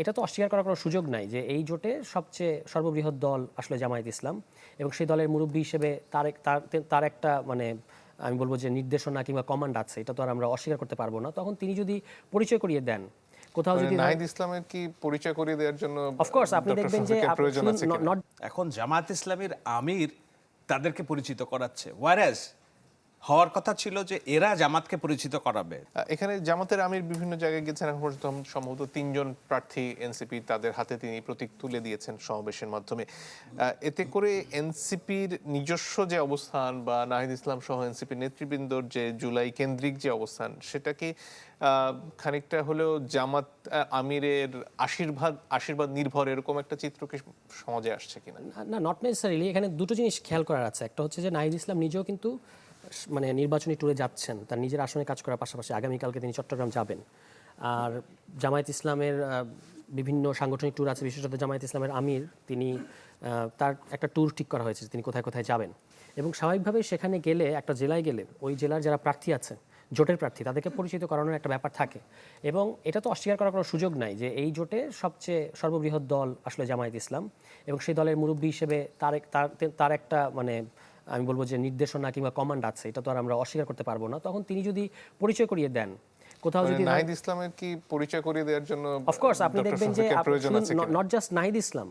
এটা তো অস্বীকার করার কোনো সুযোগ নাই যে এই জোটে সবচেয়ে সর্ববৃহৎ দল আসলে জামায়াত ইসলাম এবং সেই দলের মুরব্বী হিসেবে তার একটা মানে আমি বলবো যে নির্দেশনা কিংবা কমান্ড আছে, এটা তো আর আমরা অস্বীকার করতে পারবো না। তখন তিনি যদি পরিচয় করিয়ে দেন কোথাও যদি নাহিদ ইসলামের কি পরিচয় করিয়ে দেওয়ার জন্য অফকোর্স আপনি দেখবেন যে প্রয়োজন আছে কিনা? এখন জামায়াত ইসলামীর আমির তাদেরকে পরিচিত করাচ্ছে, ওয়ারাজ হওয়ার কথা ছিল যে এরা জামাতকে পরিচিত করাবে। এখানে জামাতের আমির বিভিন্ন জায়গায় গেছেন, এখন পর্যন্ত সম্ভবত ৩ জন প্রার্থী এনসিপি তাদের হাতে তিনি প্রতীক তুলে দিয়েছেন সমাবেশের মাধ্যমে। এতে করে এনসিপির নিজস্ব যে অবস্থান বা নাহিদ ইসলাম সহ এনসিপির নেতৃবৃন্দর যে জুলাই কেন্দ্রিক যে অবস্থান, সেটাকে খানিকটা হলেও জামাত আমিরের আশীর্বাদ নির্ভর এরকম একটা চিত্র কি সমাজে আসছে কিনা? না, নট নেসেসারিলি। এখানে দুটো জিনিস খেয়াল করার আছে। একটা হচ্ছে যে নাহিদ ইসলাম নিজেও কিন্তু মানে নির্বাচনী ট্যুরে যাচ্ছেন, তার নিজের আসনে কাজ করার পাশাপাশি আগামীকালকে তিনি চট্টগ্রাম যাবেন। আর জামায়াত ইসলামের বিভিন্ন সাংগঠনিক ট্যুর আছে, বিশেষত জামায়াত ইসলামের আমির তিনি তার একটা ট্যুর ঠিক করা হয়েছে তিনি কোথায় কোথায় যাবেন। এবং স্বাভাবিকভাবেই সেখানে গেলে, একটা জেলায় গেলে ওই জেলার যারা প্রার্থী আছে, জোটের প্রার্থী, তাদেরকে পরিচিত করানোর একটা ব্যাপার থাকে। এবং এটা তো অস্বীকার করার কোনো সুযোগ নাই যে এই জোটে সবচেয়ে সর্ববৃহৎ দল আসলে জামায়াত ইসলাম এবং সেই দলের মুরব্বী হিসেবে তার একটা মানে আমি বলবো যে নির্দেশনা কিংবা কমান্ড আছে, এটা তো আর আমরা অস্বীকার করতে পারবো না। তখন তিনি যদি পরিচয় করিয়ে দেন কোথাও যদি নাহিদ ইসলামের কি পরিচয় করিয়ে দেওয়ার জন্য অফকোর্স আপনি দেখবেন যে প্রয়োজন আছে কিনা? নট জাস্ট নাহিদ ইসলাম,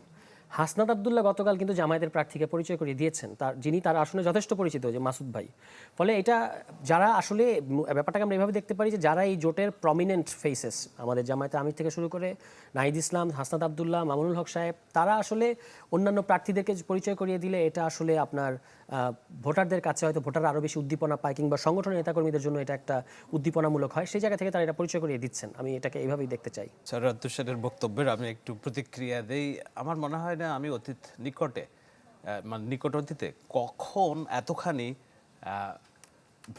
হাসনাত আব্দুল্লাহ গতকাল কিন্তু জামায়াতের প্রার্থীকে পরিচয় করিয়ে দিয়েছেন, যিনি তার আসনে যথেষ্ট পরিচিত, যে মাসুদ ভাই। ফলে এটা যারা আসলে ব্যাপারটাকে আমরা এভাবে দেখতে পারি যে যারা এই জোটের প্রমিনেন্ট ফেসেস, আমাদের জামায়াতের আমির থেকে শুরু করে নাহিদ ইসলাম, হাসনাত আব্দুল্লাহ, মামুনুল হক সাহেব, তারা আসলে অন্যান্য প্রার্থীদেরকে পরিচয় করিয়ে দিলে এটা আসলে আপনার ভোটারদের কাছে হয়তো ভোটাররা আরও বেশি উদ্দীপনা পায়, কিংবা সংগঠনের নেতাকর্মীদের জন্য এটা একটা উদ্দীপনামূলক হয়। সেই জায়গা থেকে তারা এটা পরিচয় করিয়ে দিচ্ছেন। আমি এটাকে এইভাবেই দেখতে চাই। সৈয়দ তুষারের বক্তব্যের আমি একটু প্রতিক্রিয়া দেই। আমার মনে হয় না আমি মানে নিকট অতীতে কখন এতখানি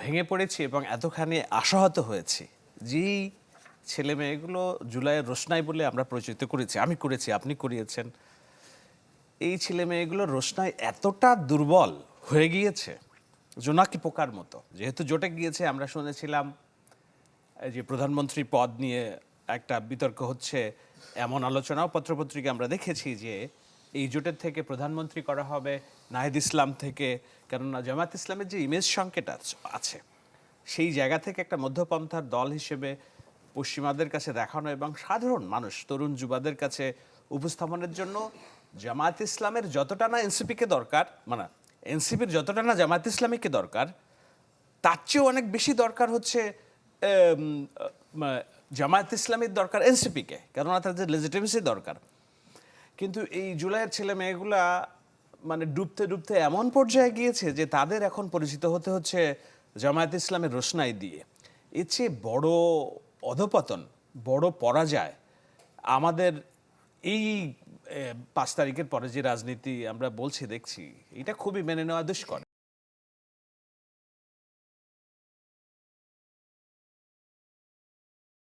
ভেঙে পড়েছি এবং এতখানি আশাহত হয়েছি। যেই ছেলে মেয়েগুলো জুলাইয়ের রোশনাই বলে আমরা পরিচিত করেছি, আমি করেছি, আপনি করিয়েছেন, এই ছেলে মেয়েগুলোর রোশনাই এতটা দুর্বল হয়ে গিয়েছে জোনাকি পোকার মতো। যেহেতু জোটে গিয়েছে, আমরা শুনেছিলাম যে প্রধানমন্ত্রী পদ নিয়ে একটা বিতর্ক হচ্ছে, এমন আলোচনাও পত্রপত্রিকা আমরা দেখেছি যে এই জোটের থেকে প্রধানমন্ত্রী করা হবে নাহিদ ইসলাম থেকে। কেননা জামায়াত ইসলামের যে ইমেজ সংকেত আছে, সেই জায়গা থেকে একটা মধ্যপন্থার দল হিসেবে পশ্চিমাদের কাছে দেখানো এবং সাধারণ মানুষ, তরুণ যুবাদের কাছে উপস্থাপনের জন্য জামায়াত ইসলামের যতটা না এনসিপিকে দরকার, মানে এনসিপির যতটা না জামায়াত ইসলামীকে দরকার, তার চেয়েও অনেক বেশি দরকার হচ্ছে জামায়াত ইসলামীর দরকার এনসিপিকে, কেননা তাদের লেজিটিমেসি দরকার। কিন্তু এই জুলাইয়ের ছেলে মেয়েগুলা মানে ডুবতে ডুবতে এমন পর্যায়ে গিয়েছে যে তাদের এখন পরিচিত হতে হচ্ছে জামায়াত ইসলামের রোশনাই দিয়ে। এর চেয়ে বড় অধপতন, বড় পরাজয় আমাদের এই 5 তারিখের পরে যে রাজনীতি আমরা বলছি দেখছি, এটা খুবই মেনে নেওয়া দুষ্কর।